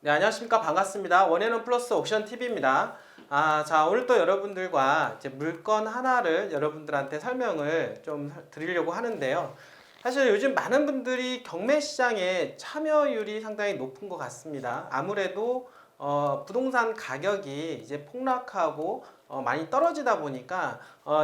네, 안녕하십니까. 반갑습니다. 원앤원 플러스 옥션 TV입니다. 자, 오늘 또 여러분들과 이제 물건 하나를 여러분들한테 설명을 좀 드리려고 하는데요. 사실 요즘 많은 분들이 경매 시장에 참여율이 상당히 높은 것 같습니다. 아무래도 부동산 가격이 이제 폭락하고 많이 떨어지다 보니까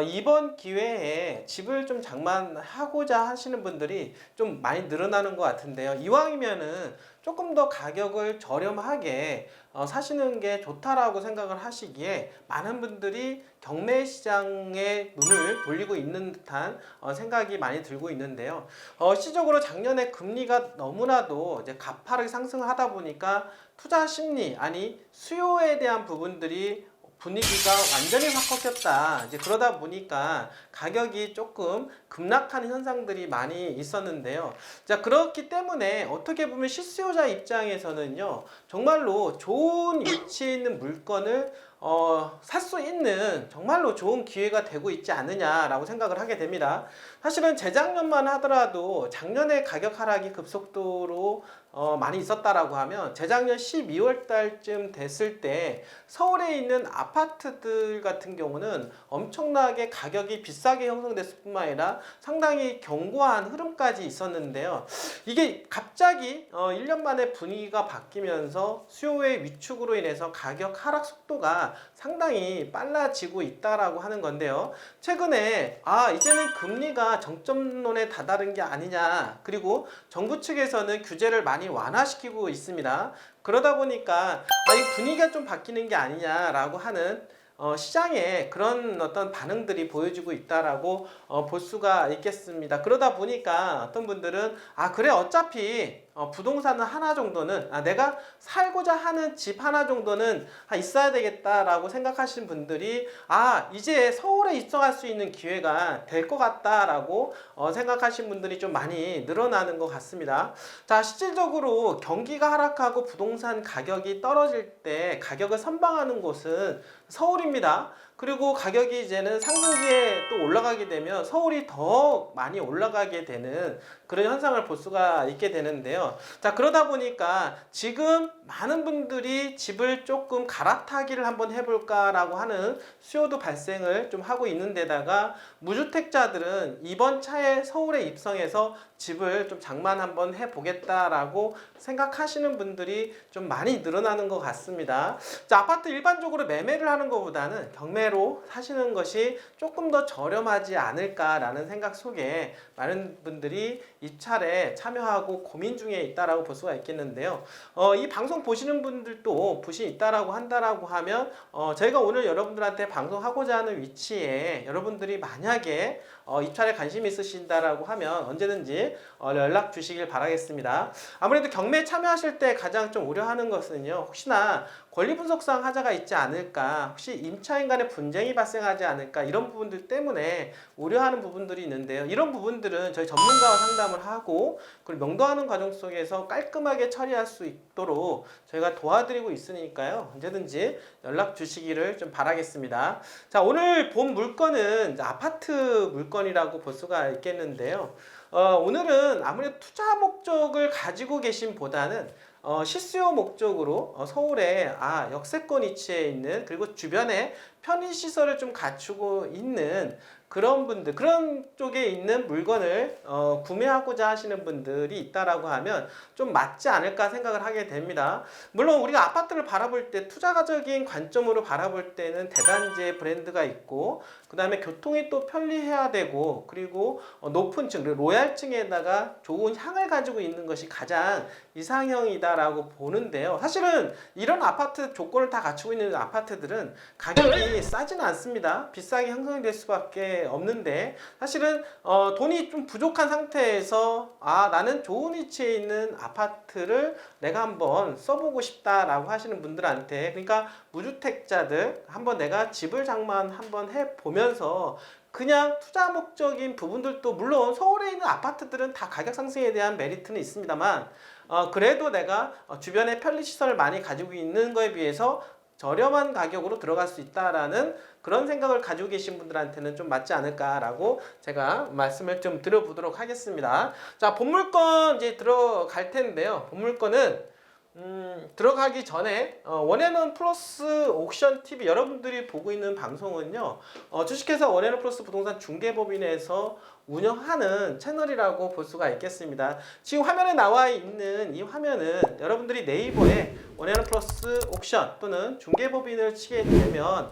이번 기회에 집을 좀 장만하고자 하시는 분들이 좀 많이 늘어나는 것 같은데요. 이왕이면은 조금 더 가격을 저렴하게 사시는 게 좋다라고 생각을 하시기에 많은 분들이 경매 시장에 눈을 돌리고 있는 듯한 생각이 많이 들고 있는데요. 시적으로 작년에 금리가 너무나도 이제 가파르게 상승하다 보니까 투자 심리, 아니 수요에 대한 부분들이 분위기가 완전히 확 꺾였다. 이제 그러다 보니까 가격이 조금 급락하는 현상들이 많이 있었는데요. 자, 그렇기 때문에 어떻게 보면 실수요자 입장에서는요, 정말로 좋은 위치에 있는 물건을 살 수 있는 정말로 좋은 기회가 되고 있지 않느냐라고 생각을 하게 됩니다. 사실은 재작년만 하더라도 작년에 가격 하락이 급속도로 많이 있었다라고 하면 재작년 12월 달쯤 됐을 때 서울에 있는 아파트들 같은 경우는 엄청나게 가격이 비싸게 형성됐을 뿐만 아니라 상당히 견고한 흐름까지 있었는데요. 이게 갑자기 1년 만에 분위기가 바뀌면서 수요의 위축으로 인해서 가격 하락 속도가 상당히 빨라지고 있다라고 하는 건데요. 최근에 이제는 금리가 정점론에 다다른 게 아니냐, 그리고 정부 측에서는 규제를 많이 완화시키고 있습니다. 그러다 보니까 이 분위기가 좀 바뀌는 게 아니냐라고 하는 시장에 그런 어떤 반응들이 보여지고 있다라고 볼 수가 있겠습니다. 그러다 보니까 어떤 분들은 그래 어차피 부동산은 하나 정도는 내가 살고자 하는 집 하나 정도는 있어야 되겠다라고 생각하시는 분들이 이제 서울에 입성할 수 있는 기회가 될 것 같다라고 생각하시는 분들이 좀 많이 늘어나는 것 같습니다. 자, 실질적으로 경기가 하락하고 부동산 가격이 떨어질 때 가격을 선방하는 곳은 서울입니다. 그리고 가격이 이제는 상승기에 또 올라가게 되면 서울이 더 많이 올라가게 되는 그런 현상을 볼 수가 있게 되는데요. 자, 그러다 보니까 지금 많은 분들이 집을 조금 갈아타기를 한번 해볼까라고 하는 수요도 발생을 좀 하고 있는 데다가 무주택자들은 이번 차에 서울에 입성해서 집을 좀 장만 한번 해보겠다라고 생각하시는 분들이 좀 많이 늘어나는 것 같습니다. 자, 아파트 일반적으로 매매를 하는 것보다는 경매로 사시는 것이 조금 더 저렴하지 않을까라는 생각 속에 많은 분들이 입찰에 참여하고 고민 중에 있다라고 볼 수가 있겠는데요. 이 방송 보시는 분들도 부시 있다라고 한다라고 하면 저희가 오늘 여러분들한테 방송하고자 하는 위치에 여러분들이 만약에 입찰에 관심이 있으신다라고 하면 언제든지 연락 주시길 바라겠습니다. 아무래도 경매에 참여하실 때 가장 좀 우려하는 것은요, 혹시나 권리분석상 하자가 있지 않을까, 혹시 임차인 간의 분쟁이 발생하지 않을까, 이런 부분들 때문에 우려하는 부분들이 있는데요. 이런 부분들은 저희 전문가와 상담을 하고 그리고 명도하는 과정 속에서 깔끔하게 처리할 수 있도록 저희가 도와드리고 있으니까요, 언제든지 연락 주시기를 좀 바라겠습니다. 자, 오늘 본 물건은 아파트 물건이라고 볼 수가 있겠는데요. 오늘은 아무래도 투자 목적을 가지고 계신 보다는 실수요 목적으로 서울에 역세권 위치에 있는, 그리고 주변에 편의시설을 좀 갖추고 있는 그런 분들, 그런 쪽에 있는 물건을 구매하고자 하시는 분들이 있다라고 하면 좀 맞지 않을까 생각을 하게 됩니다. 물론 우리가 아파트를 바라볼 때 투자가적인 관점으로 바라볼 때는 대단지의 브랜드가 있고, 그 다음에 교통이 또 편리해야 되고, 그리고 높은 층, 로얄층에다가 좋은 향을 가지고 있는 것이 가장 이상형이다라고 보는데요. 사실은 이런 아파트 조건을 다 갖추고 있는 아파트들은 가격이 싸지는 않습니다. 비싸게 형성될 수밖에 없는데, 사실은 돈이 좀 부족한 상태에서 나는 좋은 위치에 있는 아파트를 내가 한번 써보고 싶다라고 하시는 분들한테, 그러니까 무주택자들 한번 내가 집을 장만 한번 해보면서 그냥 투자 목적인 부분들도, 물론 서울에 있는 아파트들은 다 가격 상승에 대한 메리트는 있습니다만 그래도 내가 주변에 편리시설을 많이 가지고 있는 거에 비해서 저렴한 가격으로 들어갈 수 있다라는 그런 생각을 가지고 계신 분들한테는 좀 맞지 않을까라고 제가 말씀을 좀 드려보도록 하겠습니다. 자, 본물건 이제 들어갈 텐데요. 본물건은 들어가기 전에 원앤원 플러스 옥션 TV 여러분들이 보고 있는 방송은요, 주식회사 원앤원 플러스 부동산 중개법인에서 운영하는 채널이라고 볼 수가 있겠습니다. 지금 화면에 나와 있는 이 화면은 여러분들이 네이버에 원앤원 플러스 옥션 또는 중개법인을 치게 되면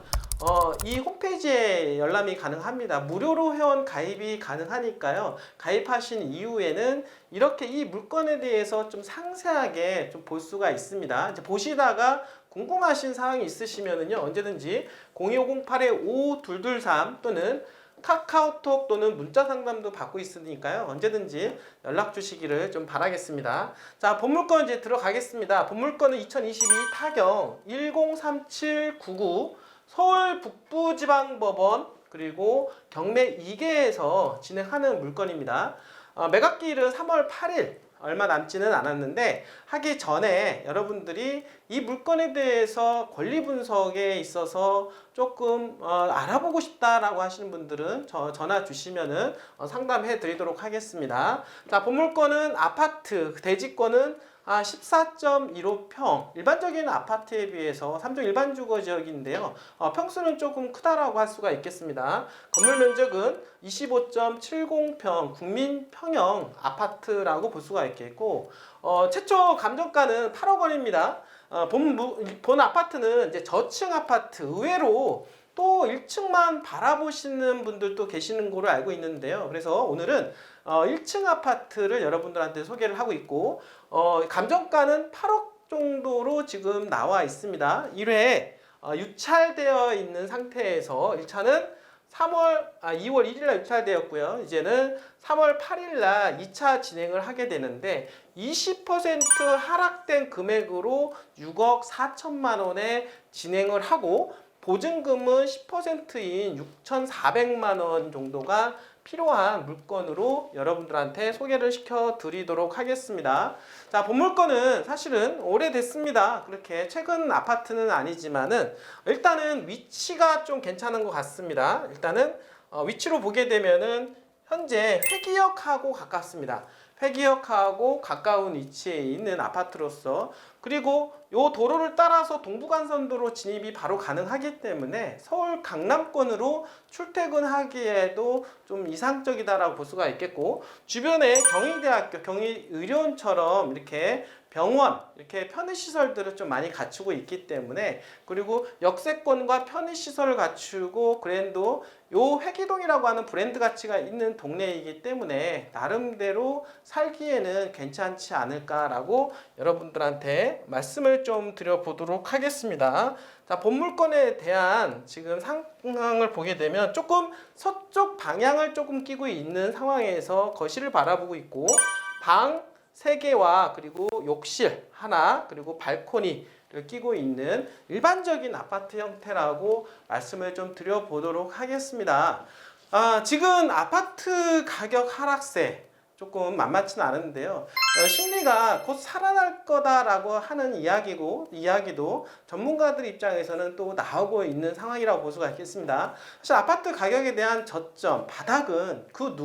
이 홈페이지에 열람이 가능합니다. 무료로 회원 가입이 가능하니까요. 가입하신 이후에는 이렇게 이 물건에 대해서 좀 상세하게 좀 볼 수가 있습니다. 이제 보시다가 궁금하신 사항이 있으시면은요, 언제든지 0250-825-223 또는 카카오톡 또는 문자 상담도 받고 있으니까요. 언제든지 연락 주시기를 좀 바라겠습니다. 자, 본물건 이제 들어가겠습니다. 본물건은 2022 타경 103799 서울 북부지방법원 그리고 경매 2개에서 진행하는 물건입니다. 매각기일은 3월 8일 얼마 남지는 않았는데 하기 전에 여러분들이 이 물건에 대해서 권리 분석에 있어서 조금 알아보고 싶다라고 하시는 분들은 전화 주시면은 상담해 드리도록 하겠습니다. 자, 본물건은 아파트, 대지권은 14.15평, 일반적인 아파트에 비해서 3종 일반 주거 지역인데요. 평수는 조금 크다라고 할 수가 있겠습니다. 건물 면적은 25.70평 국민 평형 아파트라고 볼 수가 있겠고, 최초 감정가는 8억 원입니다. 본 아파트는 이제 저층 아파트, 의외로 또 1층만 바라보시는 분들도 계시는 걸로 알고 있는데요. 그래서 오늘은 1층 아파트를 여러분들한테 소개를 하고 있고, 감정가는 8억 정도로 지금 나와 있습니다. 1회 유찰되어 있는 상태에서 1차는 2월 1일날 유찰되었고요. 이제는 3월 8일날 2차 진행을 하게 되는데 20% 하락된 금액으로 6억 4천만 원에 진행을 하고, 보증금은 10%인 6,400만 원 정도가 필요한 물건으로 여러분들한테 소개를 시켜 드리도록 하겠습니다. 자, 본물건은 사실은 오래됐습니다. 그렇게 최근 아파트는 아니지만은 일단은 위치가 좀 괜찮은 것 같습니다. 일단은 위치로 보게 되면은 현재 회기역하고 가깝습니다. 회기역하고 가까운 위치에 있는 아파트로서, 그리고 요 도로를 따라서 동부간선도로 진입이 바로 가능하기 때문에 서울 강남권으로 출퇴근하기에도 좀 이상적이다라고 볼 수가 있겠고, 주변에 경희대학교, 경희의료원처럼 이렇게 병원, 이렇게 편의시설들을 좀 많이 갖추고 있기 때문에, 그리고 역세권과 편의시설을 갖추고 그랜도 요 회기동이라고 하는 브랜드 가치가 있는 동네이기 때문에 나름대로 살기에는 괜찮지 않을까라고 여러분들한테 말씀을 좀 드려보도록 하겠습니다. 자, 본물건에 대한 지금 상황을 보게 되면 조금 서쪽 방향을 조금 끼고 있는 상황에서 거실을 바라보고 있고, 방 3개와 그리고 욕실 하나 그리고 발코니를 끼고 있는 일반적인 아파트 형태라고 말씀을 좀 드려보도록 하겠습니다. 지금 아파트 가격 하락세 조금 만만치는 않은데요. 심리가 곧 살아날 거다라고 하는 이야기도 전문가들 입장에서는 또 나오고 있는 상황이라고 볼 수가 있겠습니다. 사실 아파트 가격에 대한 저점, 바닥은 그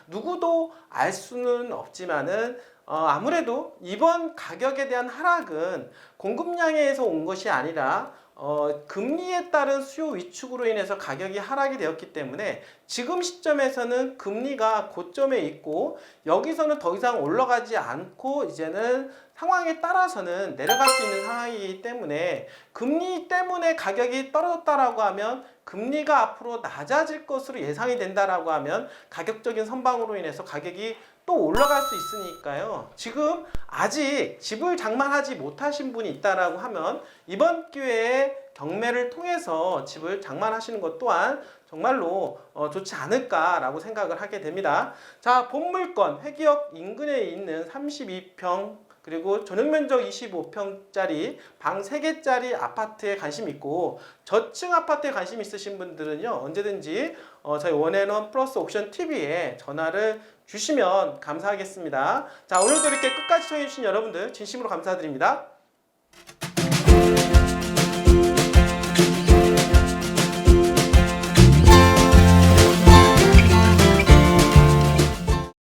누구도 알 수는 없지만은 아무래도 이번 가격에 대한 하락은 공급량에서 온 것이 아니라 금리에 따른 수요 위축으로 인해서 가격이 하락이 되었기 때문에 지금 시점에서는 금리가 고점에 있고 여기서는 더 이상 올라가지 않고 이제는 상황에 따라서는 내려갈 수 있는 상황이기 때문에, 금리 때문에 가격이 떨어졌다라고 하면 금리가 앞으로 낮아질 것으로 예상이 된다라고 하면 가격적인 선방으로 인해서 가격이 또 올라갈 수 있으니까요. 지금 아직 집을 장만하지 못하신 분이 있다라고 하면 이번 기회에 경매를 통해서 집을 장만하시는 것 또한 정말로 좋지 않을까라고 생각을 하게 됩니다. 자, 본물건 회기역 인근에 있는 32평 그리고 전용면적 25평짜리 방 3개짜리 아파트에 관심 있고, 저층 아파트에 관심 있으신 분들은요, 언제든지 저희 원앤원 플러스 옥션 TV에 전화를 주시면 감사하겠습니다. 자, 오늘도 이렇게 끝까지 시청해주신 여러분들 진심으로 감사드립니다.